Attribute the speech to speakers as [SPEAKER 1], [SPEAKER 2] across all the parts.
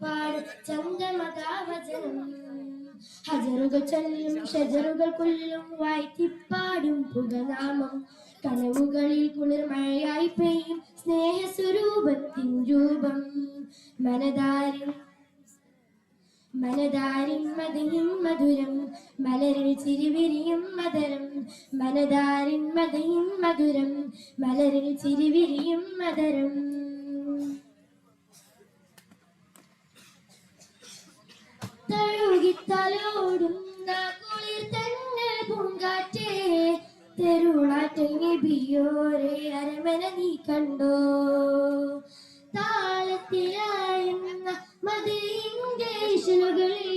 [SPEAKER 1] വാഴ്ത്തിപ്പാടും ചന്ദമതാവചനം. ഹജറുകൾ ചൊല്ലും ഷജറുകൾ കൊല്ലും വാഴ്ത്തിപ്പാടും പുകനാമം. കനവുകളിൽ കുളിർമഴയായി പെയ്യും സ്നേഹസ്വരൂപത്തിൻ രൂപം. മനതാരിൻ മദഹിൻ മധുരം മലരിൽ ചിരിവിരിയും മദരം. മനതാരിൻ മദഹിൻ മധുരം മലരിൽ ചിരിവിരിയും മദരം. തഴുകിത്തലോടുന്ന കുളിർ തന്നെ പൂങ്കാറ്റേ, തെരുളാറ്റൽ നബിയോരെ അരമന നീ കണ്ടോ. താളത്തിലായുന്ന മദീന്റെ ഇശലുകളിൽ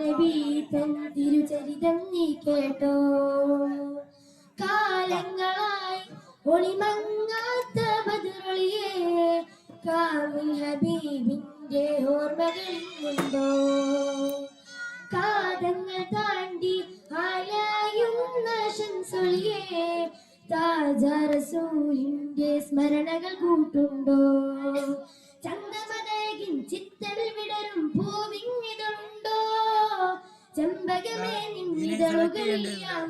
[SPEAKER 1] നബി തൻ തിരുചരിതം നീ കേട്ടോ. കാലങ്ങളായി ഒളിമങ്ങാത്ത ബദറൊളിയെ കാമിൽ ഹബീബിന്റെ ഓർമ്മകളുണ്ടോ. കാതങ്ങൾ താണ്ടി ആലായുന്ന ശംസൊളിയെ താജ റസൂലിന്റെ സ്മരണകൾ കൂട്ടുണ്ടോ. ചന്ദമതകിൻ ചിത്തവിൽ വിടരും പൂവിങ്ങിതുണ്ടോ. ചെമ്പകമേ നിന്നിതളുകളിലാം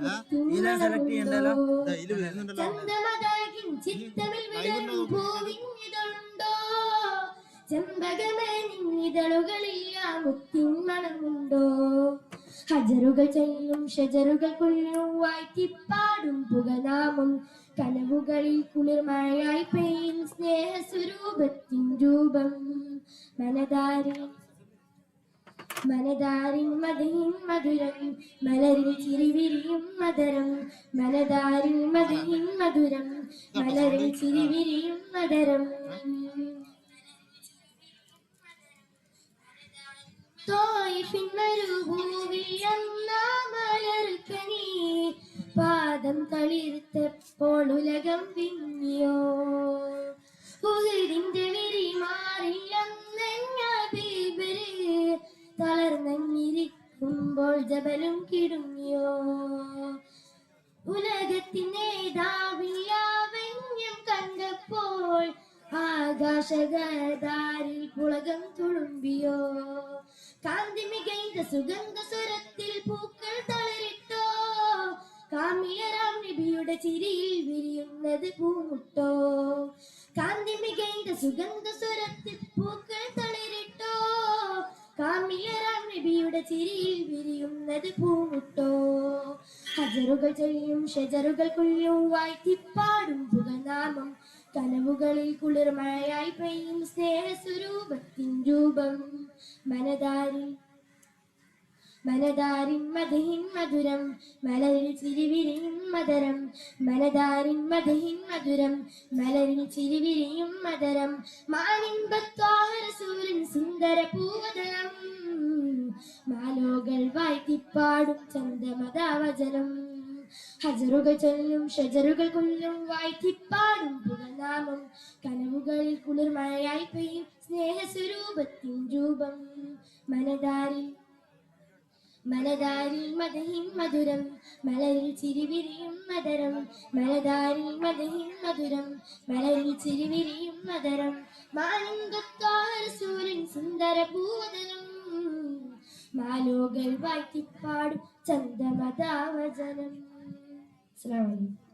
[SPEAKER 1] ചന്ദമതകിൻ ചിത്തവിൽ വിടരും പൂവിങ്ങിതുണ്ടോ. ചെമ്പകമേ നിന്നിതളുകളിലാം മുത്തിൻ മണമുണ്ടോ. ഹജറുകൾ ചെല്ലും ഷജറുകൾ കൊല്ലും വാഴ്ത്തിപ്പാടും പുകനാമം. കനവുകളിൽ കുളിർമഴയായി പെയ്യും സ്നേഹസ്വരൂപത്തിൻ രൂപം. മനതാരിൻ മദഹിൻ മധുരം മലരിൽ ചിരിവിരിയും മദരം. മനതാരിൻ മദഹിൻ മധുരം മലരിൽ ചിരിവിരിയും മദരം. തോയിഫിൻ മരുഭൂവിൽ അന്നാ മലർക്കനി പാദം തളിർത്തപ്പോൾ ഉലകം വിങ്ങിയോ. ഉഹദിന്റെ വിരിമാറിൽ അന്നഞ്ഞ ബീബര് തളർന്നിരിക്കുമ്പോൾ ജബലും കിടുങ്ങിയോ. ഉലകത്തിൻ നേതാവില്ലാവന്യം കണ്ടപ്പോൾ ആകാശഗാരിൽ പുളകം തുളുമ്പിയോ. കാന്തി മികൈത സുഗന്ധ സ്വരത്തിൽ പൂക്കൾ തളരിട്ടോ. കാമിലരാം നബിയുടെ ചിരിയിൽ വിരിയുന്നത് പൂമുട്ടോ. കാന്തി മികൈത സുഗന്ധ സ്വരത്തിൽ പൂക്കൾ തളരിട്ടോ. കാമിലരാം നബിയുടെ ചിരിയിൽ വിരിയുന്നത് പൂമുട്ടോ. ഹജറുകൾ ചെയ്യും ഷജറുകൾ കൊല്ലും വാഴ്ത്തിപ്പാടും പുകനാമം. കനവുകളിൽ കുളിർമഴയായി പെയ്യും സ്നേഹസ്വരൂപത്തിൻ രൂപം. മനതാരിൻ മദഹിൻ മധുരം മലരിൽ ചിരിവിരിയും മദരം. മനതാരിൻ മദഹിൻ മധുരം മലരിൽ ചിരിവിരിയും മദരം. മാനിൻപത്താഹരസൂരൻ സുന്ദര പൂവദനം. മാലോകൾ വാഴ്ത്തിപ്പാടും ചന്ദമതാവചനം. ഹജറുകൾ ചൊല്ലും ഷജറുകൾ കൊല്ലും വാഴ്ത്തിപ്പാടും പുകനാമം. കനവുകളിൽ കുളിർമഴയായി പെയ്യും സ്നേഹസ്വരൂപത്തിൻ രൂപം. മനതാരിൽ മദഹിൻ മധുരം മലരിൽ ചിരിവിരിയും മദരം. മനതാരിൽ മദഹിൻ മധുരം മലരിൽ ചിരിവിരിയും മദരം. മാനിൻപത്താഹരസൂരൻ സുന്ദര പൂവദനം. മാലോകൾ വാഴ്ത്തിപ്പാടും ചന്ദമതാവചനം. അസ്സലാമു അലൈക്കും.